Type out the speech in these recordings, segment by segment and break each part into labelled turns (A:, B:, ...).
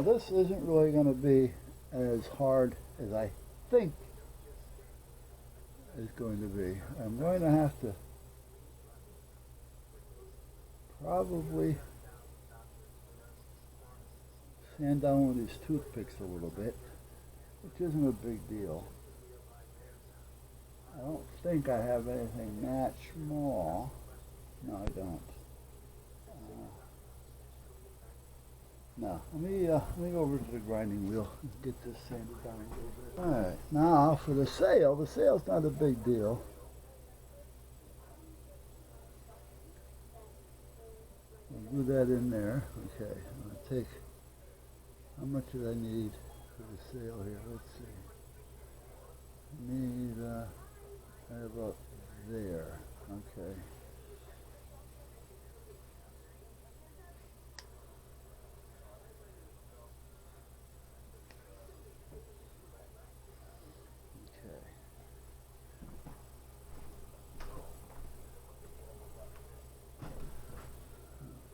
A: Now this isn't really going to be as hard as I think it's going to be. I'm going to have to probably sand down one of these toothpicks a little bit, which isn't a big deal. I don't think I have anything that small. No, I don't. No, let me go over to the grinding wheel and get this sanded down a little bit. All right, now for the sail. The sail's not a big deal. I'll do that in there. Okay, I'm gonna take. How much do I need for the sail here? Let's see. I need right about there. Okay.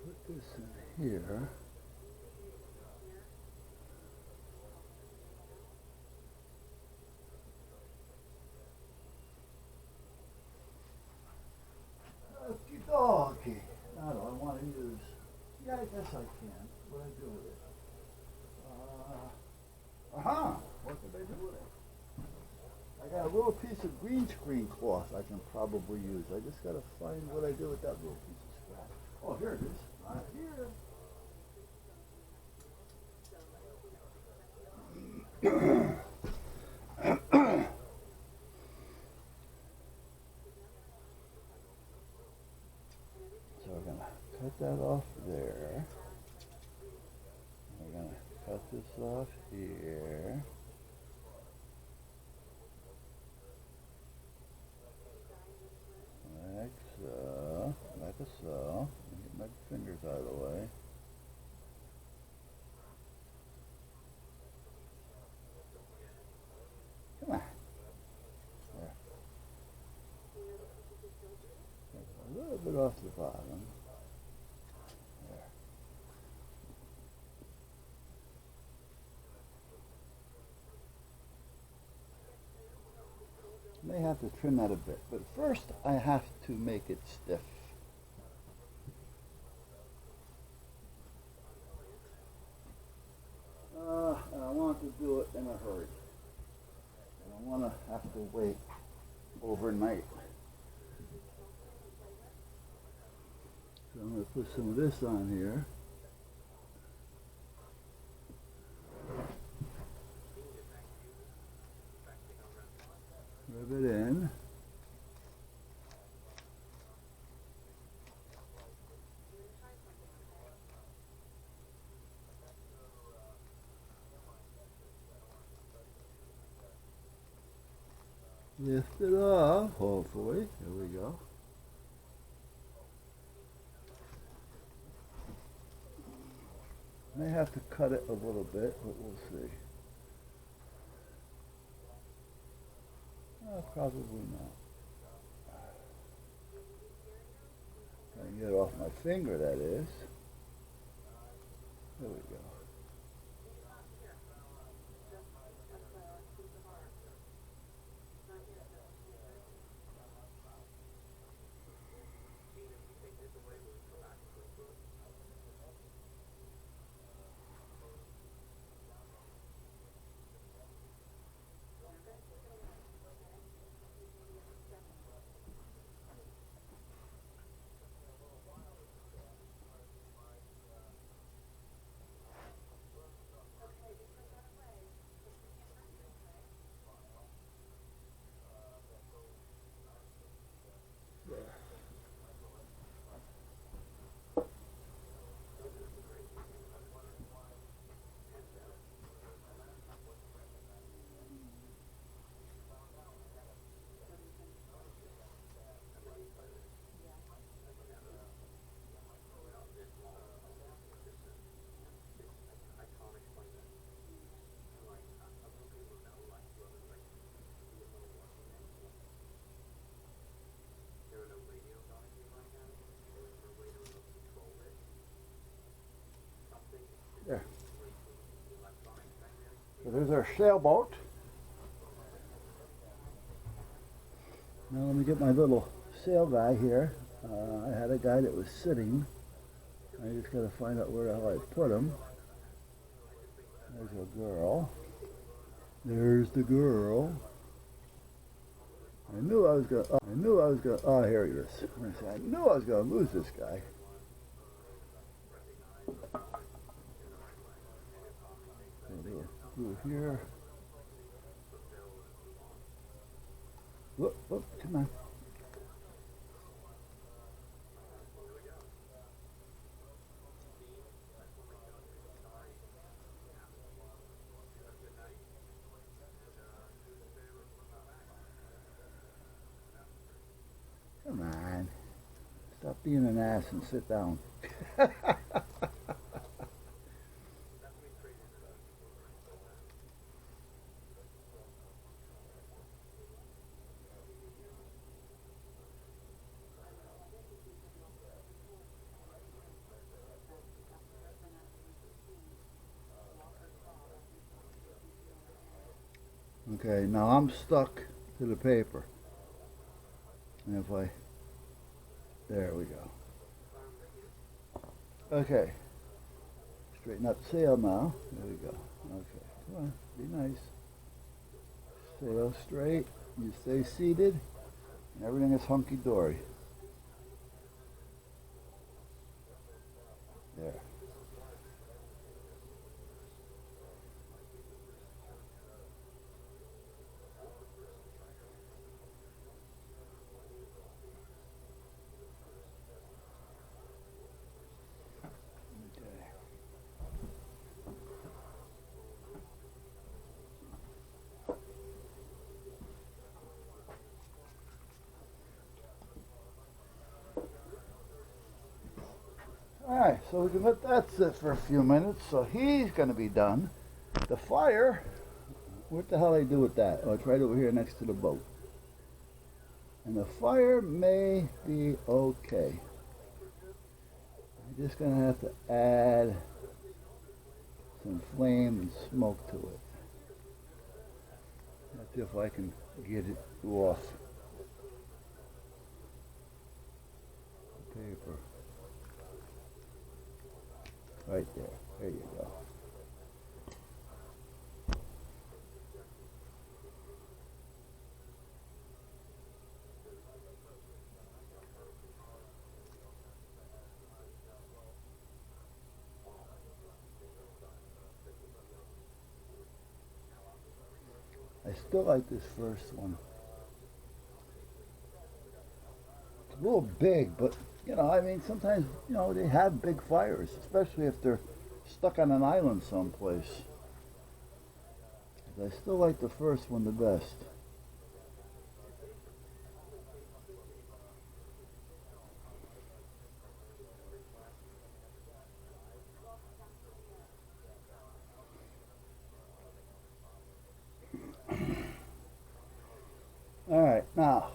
A: Put this in here. Okay. Now do I want to use? Yeah, I guess I can. What do I do with it? What did I do with it? I got a little piece of green screen cloth I can probably use. I just got to find what I do with that little piece of scrap. Oh, here it is. Right here. So we're going to cut that off there. We're going to cut this off here. Like so. Get my fingers out of the way. Come on. There. A little bit off the bottom. There. May have to trim that a bit, but first I have to make it stiff. And I want to do it in a hurry. I don't want to have to wait overnight. So I'm going to put some of this on here. Rub it in. Lift it off, hopefully. There we go. May have to cut it a little bit, but we'll see. Probably not. I can get it off my finger, that is. There we go. So there's our sailboat. Now let me get my little sail guy here. I had a guy that was sitting. I just got to find out where the hell I put him. There's a girl. There's the girl. I knew I was gonna. Oh, here he is. I knew I was gonna lose this guy. Through here. Whoop, whoop, come on. Come on. Stop being an ass and sit down. Okay, now I'm stuck to the paper. And if I, there we go. Okay, straighten up sail now. There we go. Okay, come on, be nice. Sail straight, you stay seated, and everything is hunky-dory. There. Alright, so we can let that sit for a few minutes. So he's going to be done. The fire, what the hell do I do with that? Oh, it's right over here next to the boat. And the fire may be okay. I'm just going to have to add some flame and smoke to it. Let's see if I can get it off the paper. Right there. There you go. I still like this first one. It's a little big, but you know, I mean, sometimes, you know, they have big fires, especially if they're stuck on an island someplace. I still like the first one the best. All right, now,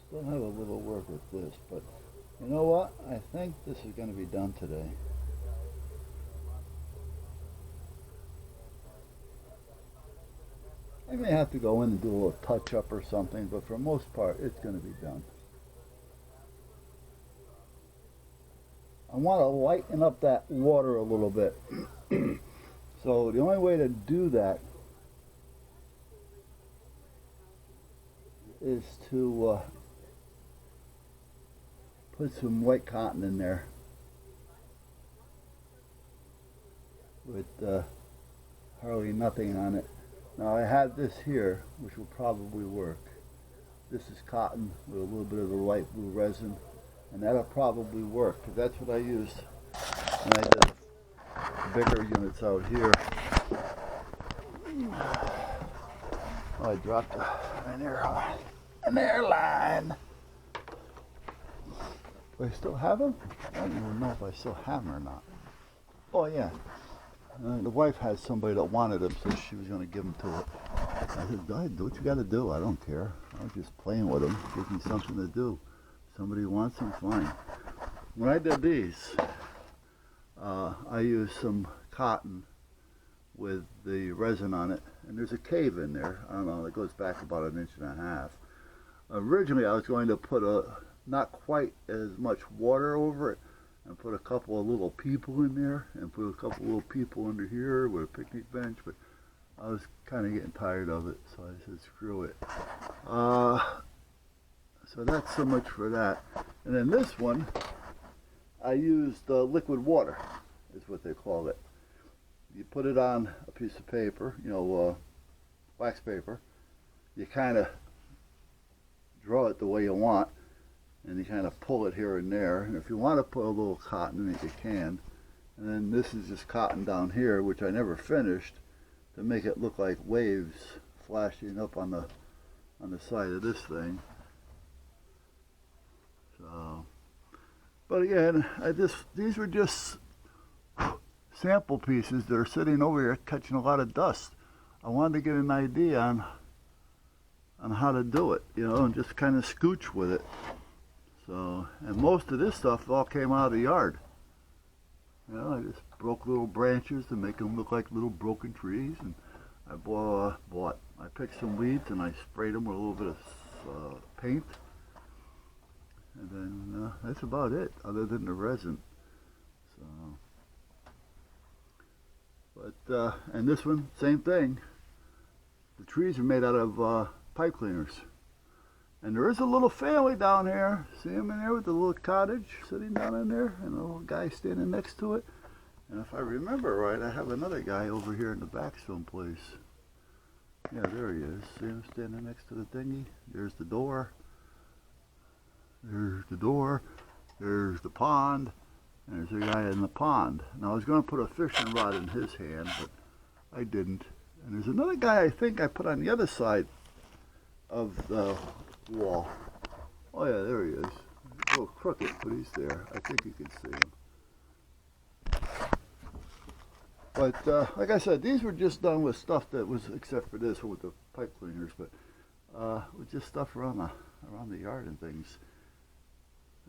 A: still have a little work with this, but you know what? I think this is going to be done today. I may have to go in and do a little touch-up or something, but for the most part, it's going to be done. I want to lighten up that water a little bit. So the only way to do that is to put some white cotton in there with hardly nothing on it. Now I have this here, which will probably work. This is cotton with a little bit of the light blue resin, and that'll probably work, because that's what I used when I did bigger units out here. Oh, I dropped an airline. Do I still have them? I don't even know if I still have them or not. Oh yeah. The wife had somebody that wanted them, so she was going to give them to her. I said, do what you got to do. I don't care. I was just playing with them. Gives me something to do. Somebody wants them, fine. When I did these, I used some cotton with the resin on it, and there's a cave in there. I don't know, it goes back about 1.5 inches. Originally, I was going to put not quite as much water over it, and put a couple of little people in there, and put a couple of little people under here with a picnic bench, but I was kind of getting tired of it, so I said, screw it. So that's so much for that. And then this one, I used liquid water, is what they call it. You put it on a piece of paper, wax paper. You kind of draw it the way you want, and you kind of pull it here and there. And if you want to put a little cotton in it, you can. And then this is just cotton down here, which I never finished, to make it look like waves flashing up on the side of this thing. So, but again, these were just sample pieces that are sitting over here catching a lot of dust. I wanted to get an idea on how to do it, and just kind of scooch with it. So, and most of this stuff all came out of the yard. I just broke little branches to make them look like little broken trees, and I I picked some weeds and I sprayed them with a little bit of paint, and then that's about it, other than the resin. So, but and this one, same thing. The trees are made out of pipe cleaners. And there is a little family down here. See them in there with the little cottage sitting down in there, and a little guy standing next to it. And if I remember right, I have another guy over here in the back someplace. Yeah, there he is. See him standing next to the thingy? There's the door. There's the door. There's the pond. And there's a guy in the pond. Now I was going to put a fishing rod in his hand, but I didn't. And there's another guy I think I put on the other side of the wall. Oh yeah, there he is. A little crooked, but he's there. I think you can see him. But like I said, these were just done with stuff that was, except for this with the pipe cleaners, but with just stuff around the yard and things.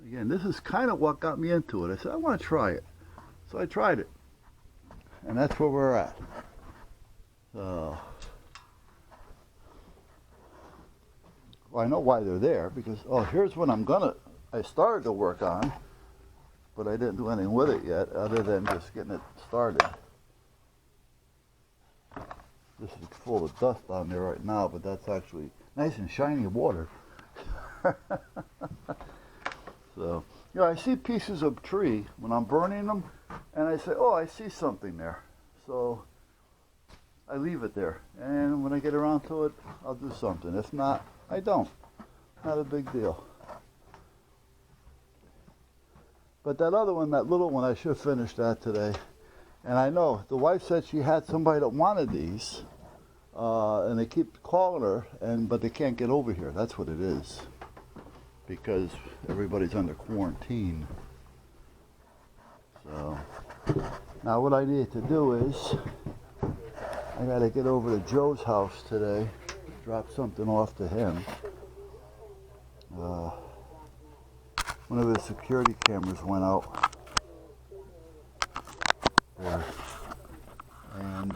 A: Again, this is kind of what got me into it. I said, I want to try it. So I tried it. And that's where we're at. So, well, I know why they're there, because, here's what I started to work on, but I didn't do anything with it yet, other than just getting it started. This is full of dust on there right now, but that's actually nice and shiny water. So, I see pieces of tree when I'm burning them, and I say, I see something there. So, I leave it there, and when I get around to it, I'll do something. If not, I don't. Not a big deal. But that other one, that little one, I should finish that today. And I know, the wife said she had somebody that wanted these, and they keep calling her, but they can't get over here. That's what it is. Because everybody's under quarantine. So, now what I need to do is, I gotta get over to Joe's house today, drop something off to him. One of his security cameras went out there, and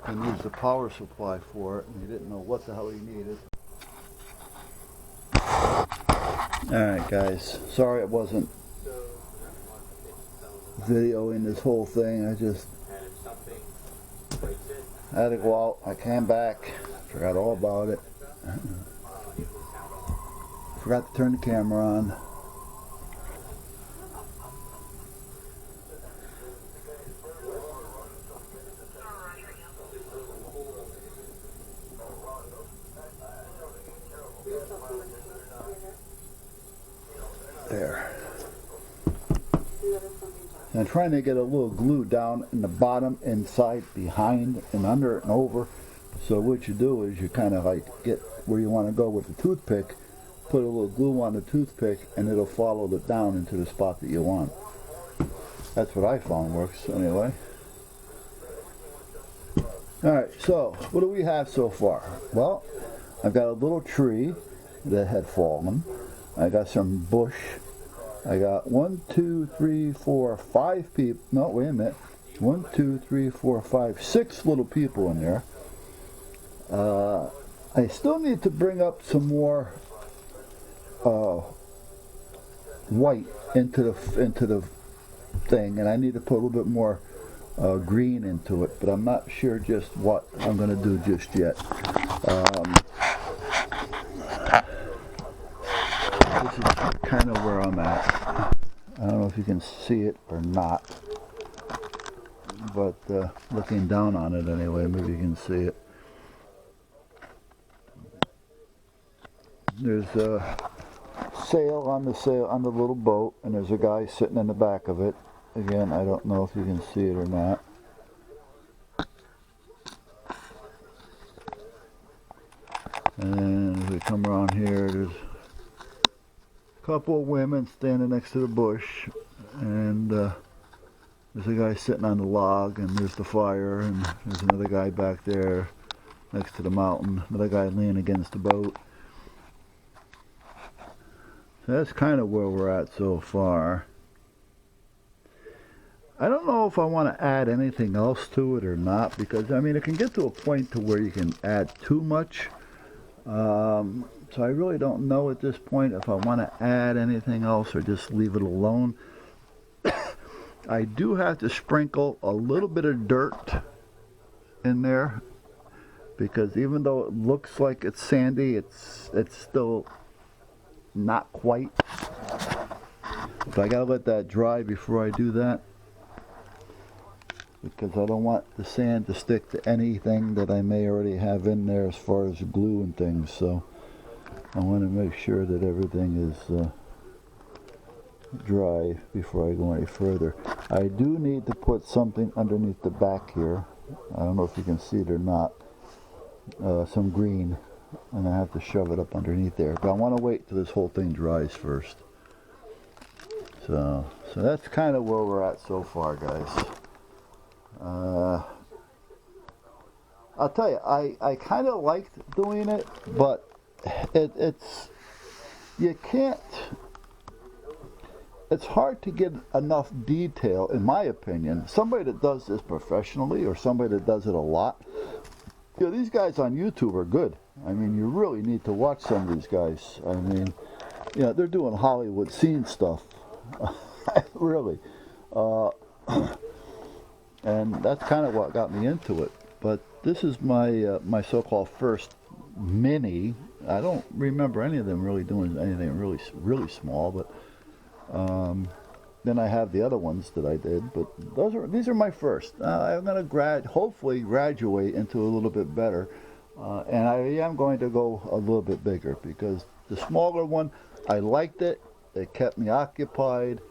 A: he needs a power supply for it, and he didn't know what the hell he needed. Alright guys, sorry it wasn't videoing this whole thing. I had to go out, I came back, forgot all about it. Forgot to turn the camera on. There. And I'm trying to get a little glue down in the bottom, inside, behind, and under and over. So what you do is you kind of like get where you want to go with the toothpick, put a little glue on the toothpick, and it'll follow it down into the spot that you want. That's what I found works anyway. Alright, so what do we have so far? Well, I've got a little tree that had fallen. I got some bush. I got 1, 2, 3, 4, 5 people. No, wait a minute. 1, 2, 3, 4, 5, 6 little people in there. I still need to bring up some more white into the thing, and I need to put a little bit more green into it, but I'm not sure just what I'm going to do just yet. This is kind of where I'm at. I don't know if you can see it or not, but looking down on it anyway, maybe you can see it. There's a sail on the little boat, and there's a guy sitting in the back of it. Again, I don't know if you can see it or not. And as we come around here, there's a couple of women standing next to the bush, and there's a guy sitting on the log, and there's the fire, and there's another guy back there next to the mountain, another guy leaning against the boat. So that's kind of where we're at so far. I don't know if I want to add anything else to it or not, because I mean it can get to a point to where you can add too much. So I really don't know at this point if I want to add anything else or just leave it alone. I do have to sprinkle a little bit of dirt in there, because even though it looks like it's sandy, it's still not quite. So I gotta let that dry before I do that, because I don't want the sand to stick to anything that I may already have in there as far as glue and things. So I want to make sure that everything is dry before I go any further. I do need to put something underneath the back here. I don't know if you can see it or not. Some green, and I have to shove it up underneath there. But I want to wait till this whole thing dries first. So that's kind of where we're at so far, guys. I'll tell you, I kind of liked doing it, but it's hard to get enough detail, in my opinion. Somebody that does this professionally, or somebody that does it a lot, you know, these guys on YouTube are good. I mean, you really need to watch some of these guys. I mean, you know, they're doing Hollywood scene stuff. Really. And that's kind of what got me into it. But this is my my so-called first mini. I don't remember any of them really doing anything really small, but then I have the other ones that I did, but these are my first. I'm going to hopefully graduate into a little bit better, and I am going to go a little bit bigger, because the smaller one, I liked it. It kept me occupied.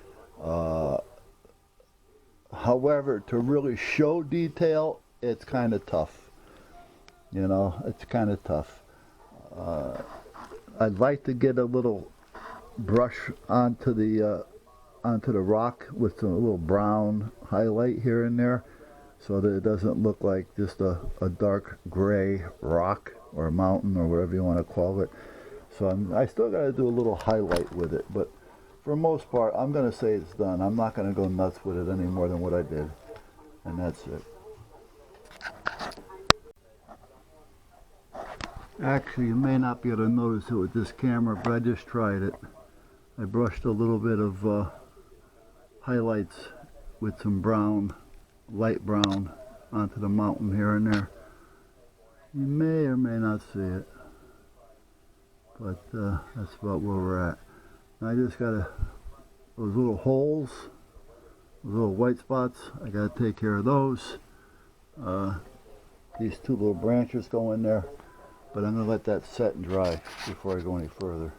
A: However, to really show detail, it's kind of tough. You know, it's kind of tough. I'd like to get a little brush onto the rock with a little brown highlight here and there, so that it doesn't look like just a dark gray rock or mountain or whatever you want to call it. So I still got to do a little highlight with it, but for the most part, I'm going to say it's done. I'm not going to go nuts with it any more than what I did, and that's it. Actually, you may not be able to notice it with this camera, but I just tried it. I brushed a little bit of highlights with some brown, light brown, onto the mountain here and there. You may or may not see it, but that's about where we're at. I just gotta, those little holes, those little white spots, I gotta take care of those. These two little branches go in there, but I'm gonna let that set and dry before I go any further.